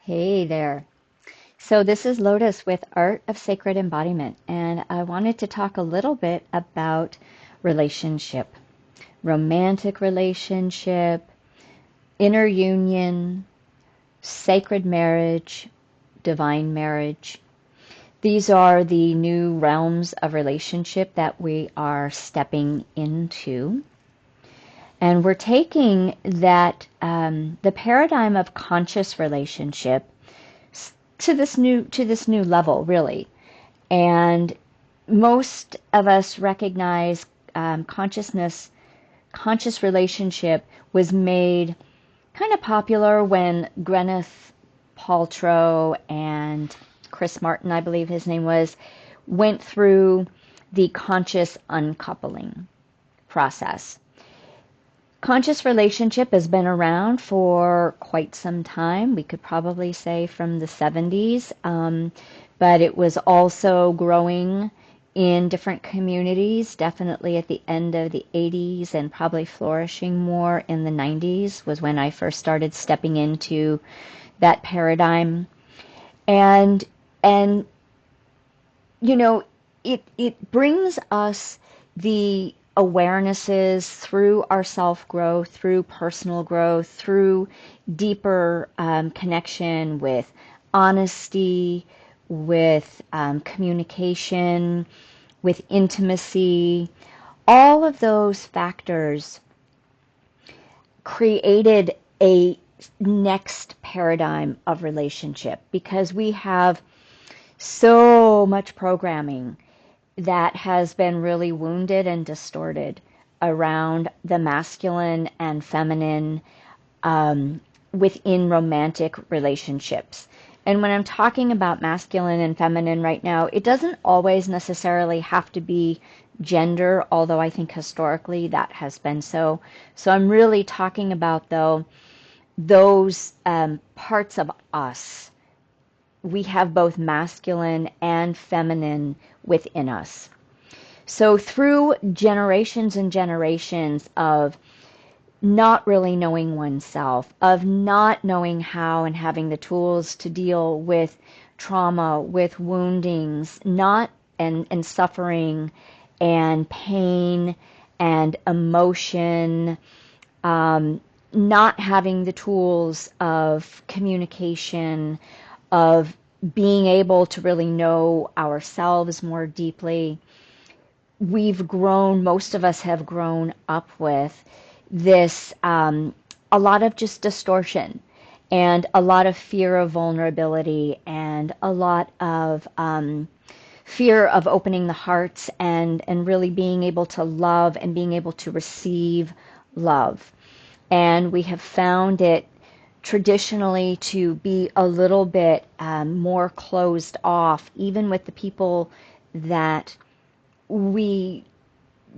Hey there. So, this is Lotus with Art of Sacred Embodiment, and I wanted to talk a little bit about relationship, romantic relationship, inner union, sacred marriage, divine marriage. These are the new realms of relationship that we are stepping into. And we're taking the paradigm of conscious relationship to this new level, really. And most of us recognize conscious relationship was made kind of popular when Gwyneth Paltrow and Chris Martin, I believe his name was, went through the conscious uncoupling process. Conscious relationship has been around for quite some time. We could probably say from the 70s, but it was also growing in different communities, definitely at the end of the 80s and probably flourishing more in the 90s was when I first started stepping into that paradigm. And and you know, it brings us the awarenesses through our self growth, through personal growth, through deeper connection with honesty, with communication, with intimacy. All of those factors created a next paradigm of relationship because we have so much programming that has been really wounded and distorted around the masculine and feminine within romantic relationships. And when I'm talking about masculine and feminine right now, it doesn't always necessarily have to be gender, although I think historically that has been so. So I'm really talking about, though, those parts of us. We have both masculine and feminine within us. So, through generations and generations of not really knowing oneself, of not knowing how and having the tools to deal with trauma, with woundings, not and suffering and pain and emotion, not having the tools of communication, of being able to really know ourselves more deeply, most of us have grown up with this, a lot of just distortion and a lot of fear of vulnerability and a lot of fear of opening the hearts and really being able to love and being able to receive love. And we have found it traditionally to be a little bit more closed off, even with the people that we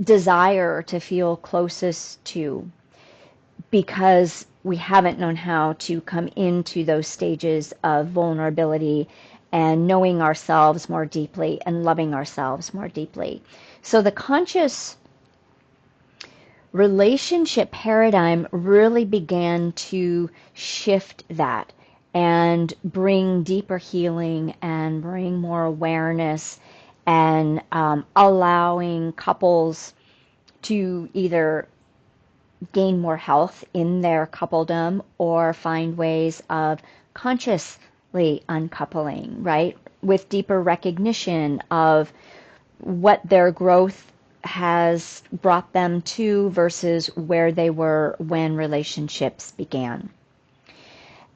desire to feel closest to, because we haven't known how to come into those stages of vulnerability and knowing ourselves more deeply and loving ourselves more deeply. So the conscious relationship paradigm really began to shift that and bring deeper healing and bring more awareness and allowing couples to either gain more health in their coupledom or find ways of consciously uncoupling, right? With deeper recognition of what their growth has brought them to versus where they were when relationships began.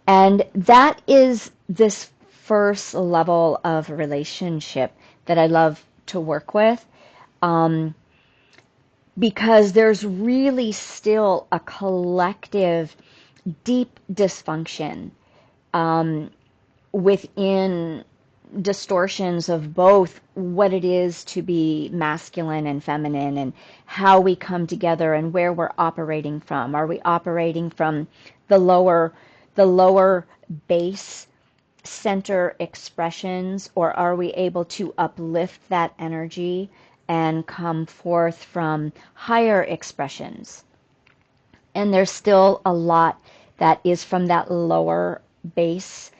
And that is this first level of relationship that I love to work with, because there's really still a collective deep dysfunction within distortions of both what it is to be masculine and feminine and how we come together and where we're operating from. Are we operating from the lower base center expressions, or are we able to uplift that energy and come forth from higher expressions? And there's still a lot that is from that lower base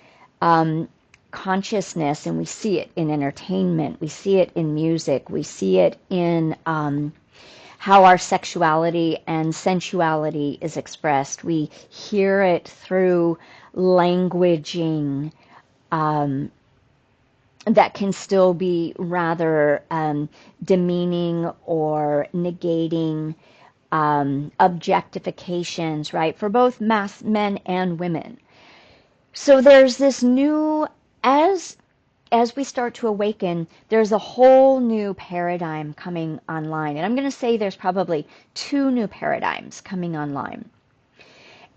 consciousness, and we see it in entertainment, we see it in music, we see it in how our sexuality and sensuality is expressed. We hear it through languaging that can still be rather demeaning or negating objectifications, right, for both men and women. So there's this new, as we start to awaken, there's a whole new paradigm coming online. And I'm going to say there's probably two new paradigms coming online.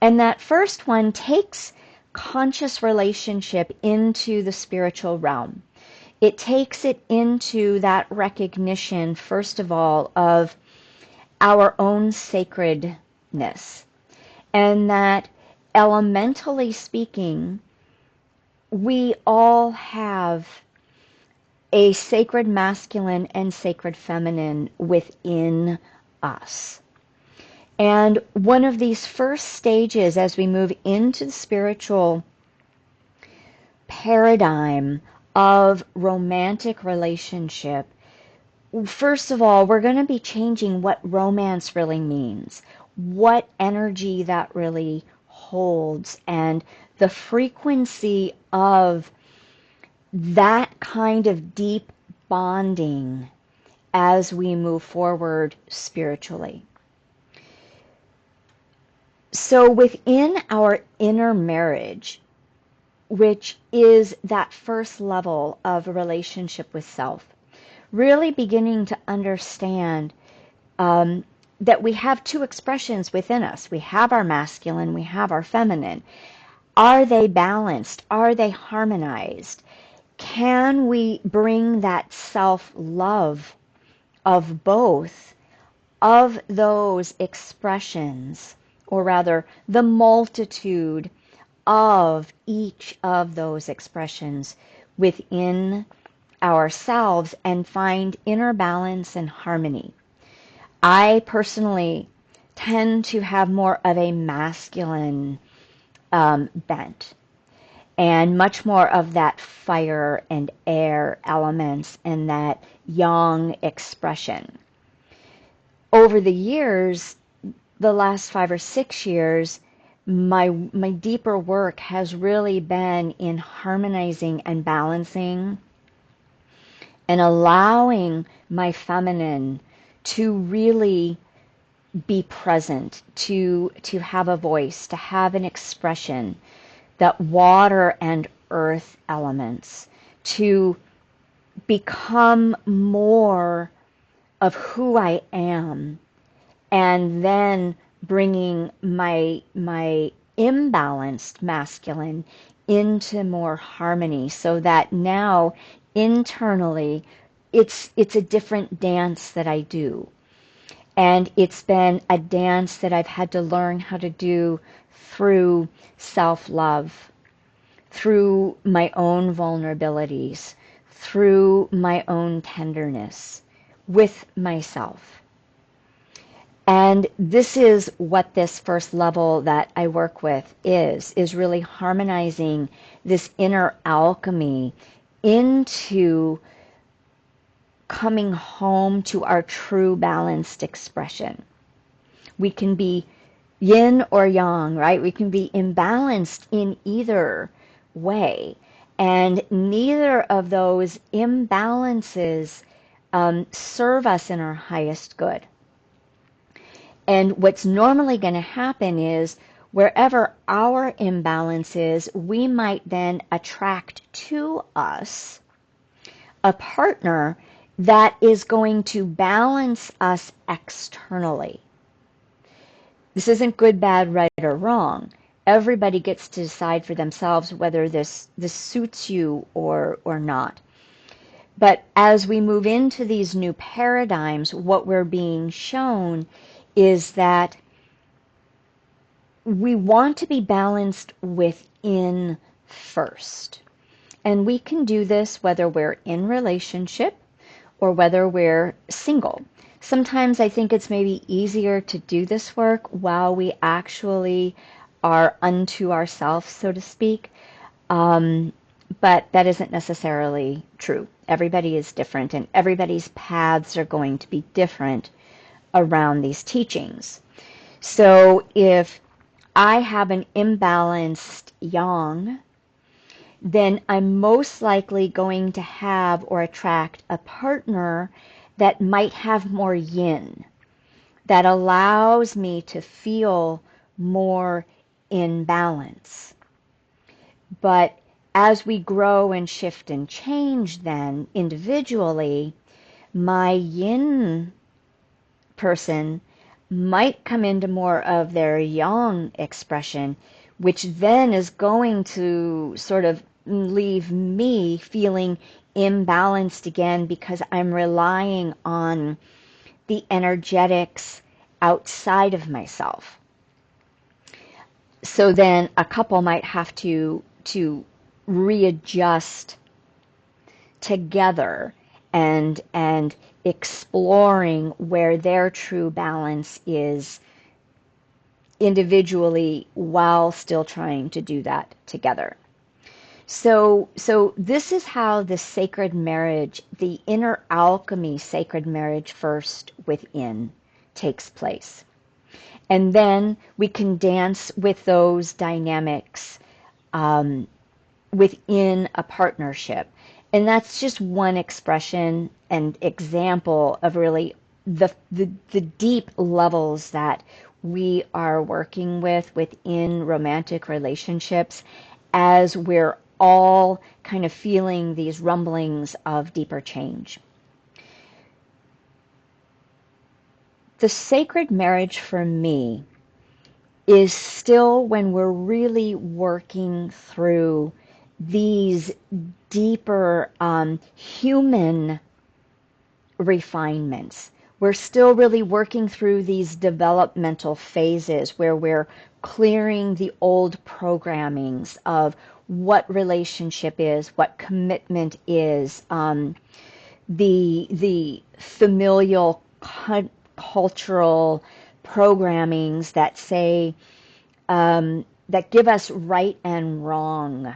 And that first one takes conscious relationship into the spiritual realm. It takes it into that recognition, first of all, of our own sacredness. And that elementally speaking, we all have a sacred masculine and sacred feminine within us. And one of these first stages as we move into the spiritual paradigm of romantic relationship, first of all, we're going to be changing what romance really means, what energy that really holds, and the frequency of that kind of deep bonding as we move forward spiritually. So within our inner marriage, which is that first level of a relationship with self, really beginning to understand that we have two expressions within us. We have our masculine, we have our feminine. Are they balanced? Are they harmonized? Can we bring that self-love of both of those expressions, or rather the multitude of each of those expressions within ourselves, and find inner balance and harmony? I personally tend to have more of a masculine bent, and much more of that fire and air elements and that yang expression. Over the years, the last 5 or 6 years, my deeper work has really been in harmonizing and balancing and allowing my feminine to really be present, to have a voice, to have an expression, that water and earth elements, to become more of who I am, and then bringing my imbalanced masculine into more harmony, so that now internally it's a different dance that I do. And it's been a dance that I've had to learn how to do through self-love, through my own vulnerabilities, through my own tenderness with myself. And this is what this first level that I work with is really harmonizing this inner alchemy into coming home to our true balanced expression. We can be yin or yang, right? We can be imbalanced in either way. And neither of those imbalances serve us in our highest good. And what's normally going to happen is wherever our imbalance is, we might then attract to us a partner that is going to balance us externally. This isn't good, bad, right, or wrong. Everybody gets to decide for themselves whether this suits you or not. But as we move into these new paradigms, what we're being shown is that we want to be balanced within first. And we can do this whether we're in relationship or whether we're single. Sometimes I think it's maybe easier to do this work while we actually are unto ourselves, so to speak. but that isn't necessarily true. Everybody is different, and everybody's paths are going to be different around these teachings. So if I have an imbalanced yang, then I'm most likely going to have or attract a partner that might have more yin, that allows me to feel more in balance. But as we grow and shift and change, then individually, my yin person might come into more of their yang expression, which then is going to sort of leave me feeling imbalanced again because I'm relying on the energetics outside of myself. So then a couple might have to readjust together and exploring where their true balance is individually while still trying to do that together. So this is how the sacred marriage, the inner alchemy sacred marriage first within takes place. And then we can dance with those dynamics within a partnership. And that's just one expression and example of really the deep levels that we are working with within romantic relationships as we're all kind of feeling these rumblings of deeper change. The sacred marriage for me is still when we're really working through these deeper human refinements. We're still really working through these developmental phases where we're clearing the old programmings of what relationship is, what commitment is, the familial cultural programmings that say that give us right and wrong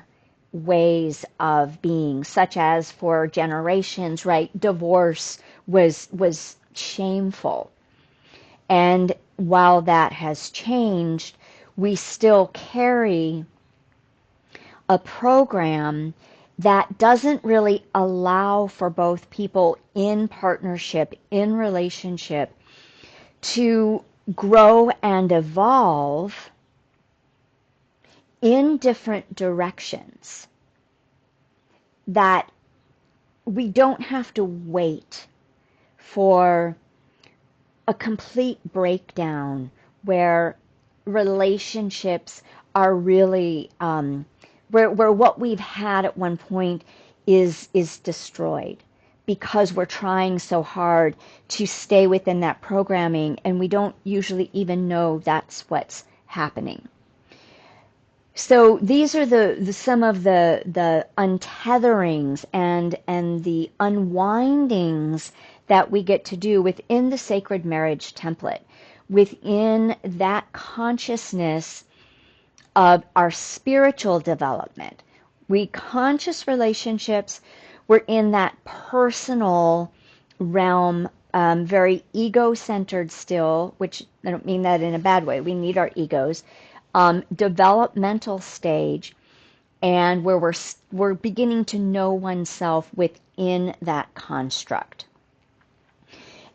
ways of being, such as for generations, right, divorce was shameful. And while that has changed, we still carry a program that doesn't really allow for both people in partnership, in relationship, to grow and evolve in different directions, that we don't have to wait for a complete breakdown where relationships are really where what we've had at one point is destroyed because we're trying so hard to stay within that programming, and we don't usually even know that's what's happening. So these are the some of the untetherings and the unwindings that we get to do within the sacred marriage template, within that consciousness of our spiritual development. We conscious relationships, we're in that personal realm, very ego-centered still, which I don't mean that in a bad way. We need our egos. Developmental stage, and where we're beginning to know oneself within that construct.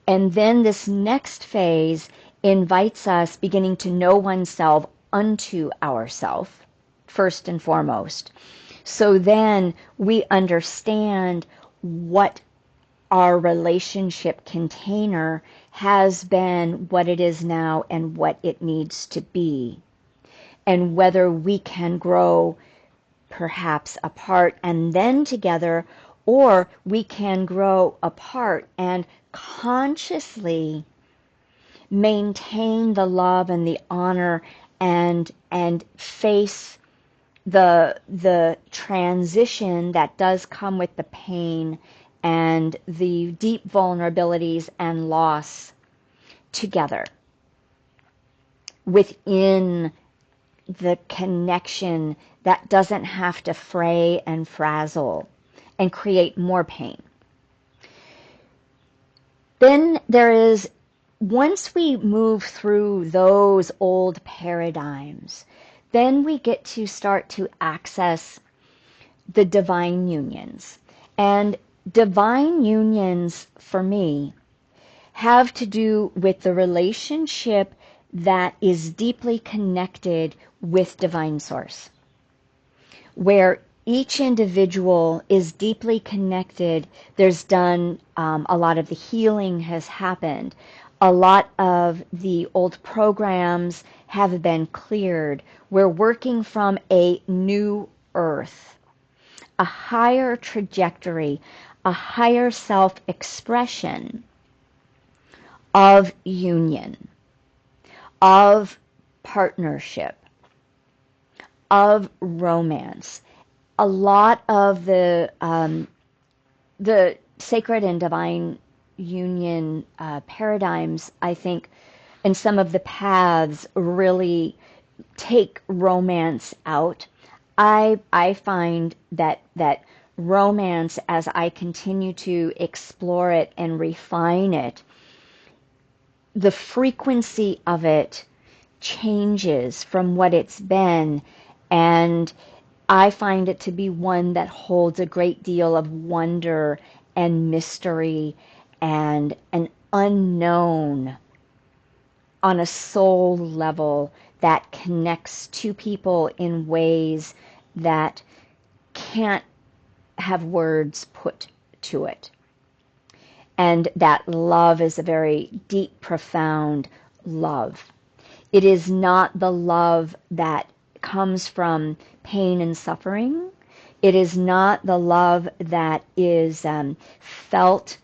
And then this next phase invites us beginning to know oneself unto ourself, first and foremost. So then we understand what our relationship container has been, what it is now, and what it needs to be. And whether we can grow perhaps apart and then together, or we can grow apart and consciously maintain the love and the honor and face the transition that does come with the pain and the deep vulnerabilities and loss together within the connection that doesn't have to fray and frazzle and create more pain. Then there is, once we move through those old paradigms, then we get to start to access the divine unions. And divine unions, for me, have to do with the relationship that is deeply connected with divine source, where each individual is deeply connected. There's done a lot of the healing has happened. A lot of the old programs have been cleared. We're working from a new earth, a higher trajectory, a higher self-expression of union, of partnership, of romance. A lot of the sacred and divine union paradigms, I think, and some of the paths really take romance out. I find that romance, as I continue to explore it and refine it, the frequency of it changes from what it's been, and I find it to be one that holds a great deal of wonder and mystery and an unknown on a soul level that connects two people in ways that can't have words put to it. And that love is a very deep, profound love. It is not the love that comes from pain and suffering. It is not the love that is felt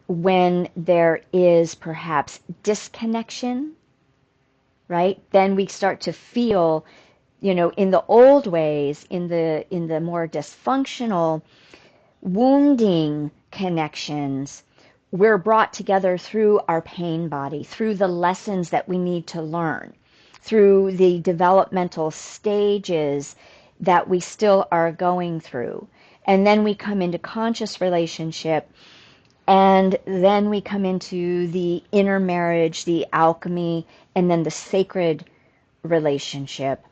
when there is perhaps disconnection, right? Then we start to feel, in the old ways, in the more dysfunctional, wounding connections, we're brought together through our pain body, through the lessons that we need to learn, through the developmental stages that we still are going through. And then we come into conscious relationship, and then we come into the intermarriage, the alchemy, and then the sacred relationship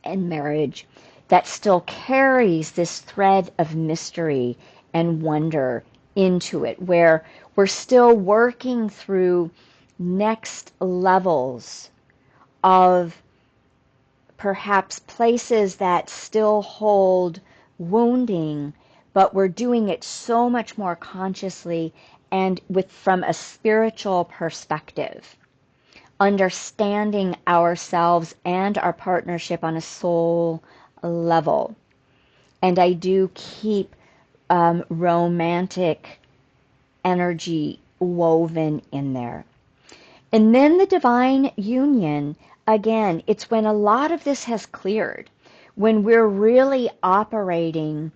and marriage that still carries this thread of mystery and wonder into it, where we're still working through next levels of perhaps places that still hold wounding, but we're doing it so much more consciously and from a spiritual perspective, understanding ourselves and our partnership on a soul level. And I do keep romantic energy woven in there. And then the divine union, again, it's when a lot of this has cleared, when we're really operating,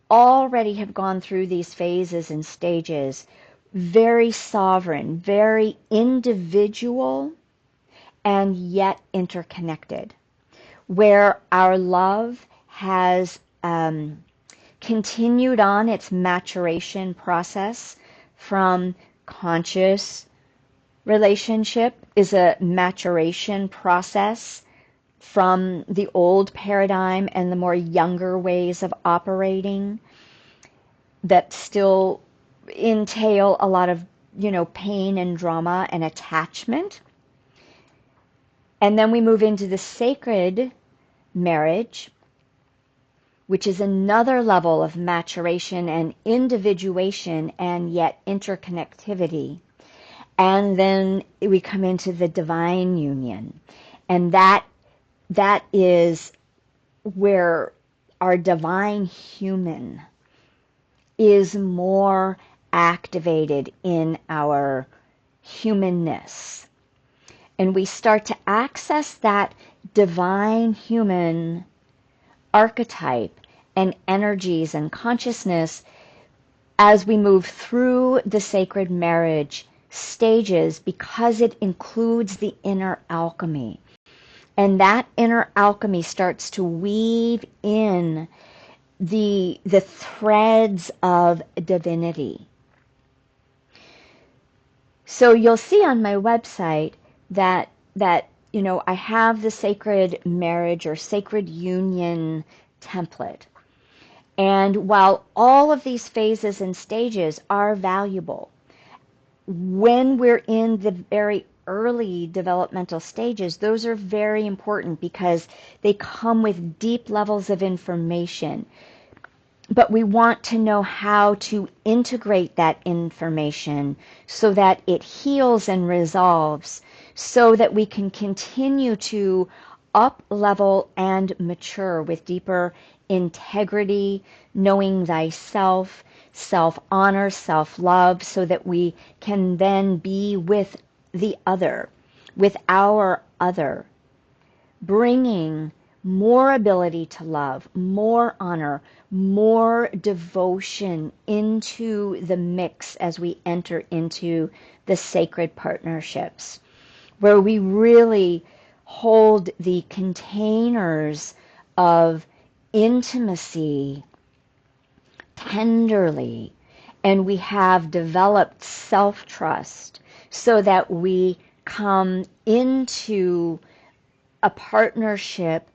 already have gone through these phases and stages, very sovereign, very individual, and yet interconnected, where our love has continued on its maturation process from conscious relationship is a maturation process from the old paradigm and the more younger ways of operating that still entail a lot of, pain and drama and attachment. And then we move into the sacred marriage, which is another level of maturation and individuation and yet interconnectivity. And then we come into the divine union. And that is where our divine human is more activated in our humanness. And we start to access that divine human archetype and energies and consciousness as we move through the sacred marriage stages, because it includes the inner alchemy. And that inner alchemy starts to weave in the threads of divinity. So you'll see on my website that I have the sacred marriage or sacred union template. And while all of these phases and stages are valuable, when we're in the very early developmental stages, those are very important because they come with deep levels of information. But we want to know how to integrate that information so that it heals and resolves, so that we can continue to up level and mature with deeper integrity, knowing thyself, self-honor, self-love, so that we can then be with the other, with our other, bringing more ability to love, more honor, more devotion into the mix as we enter into the sacred partnerships, where we really hold the containers of intimacy tenderly, and we have developed self-trust so that we come into a partnership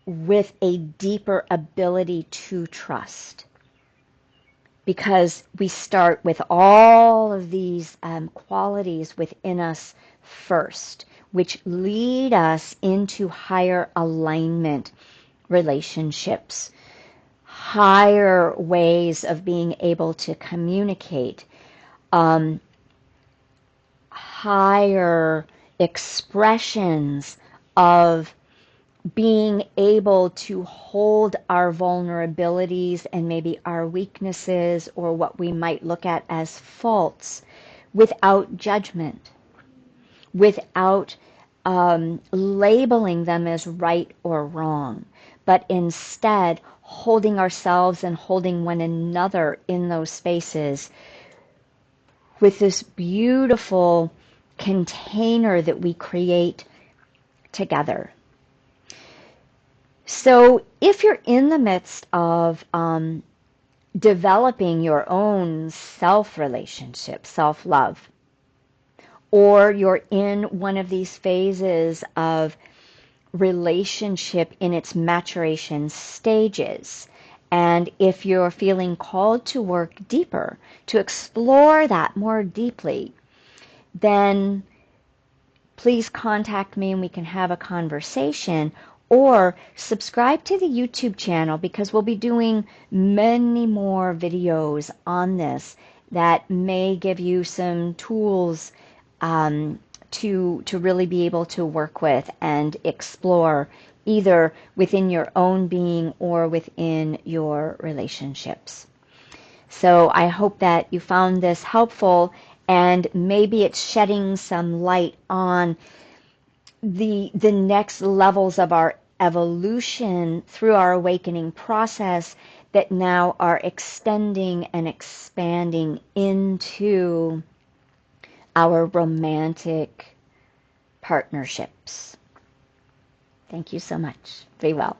with a deeper ability to trust, because we start with all of these qualities within us first, which lead us into higher alignment relationships, higher ways of being able to communicate, higher expressions of being able to hold our vulnerabilities and maybe our weaknesses or what we might look at as faults without judgment, without labeling them as right or wrong, but instead holding ourselves and holding one another in those spaces with this beautiful container that we create together. So if you're in the midst of developing your own self-relationship, self-love, or you're in one of these phases of relationship in its maturation stages, and if you're feeling called to work deeper, to explore that more deeply, then please contact me and we can have a conversation, or subscribe to the YouTube channel, because we'll be doing many more videos on this that may give you some tools to really be able to work with and explore, either within your own being or within your relationships. So I hope that you found this helpful, and maybe it's shedding some light on the next levels of our evolution through our awakening process that now are extending and expanding into our romantic partnerships. Thank you so much. Be well.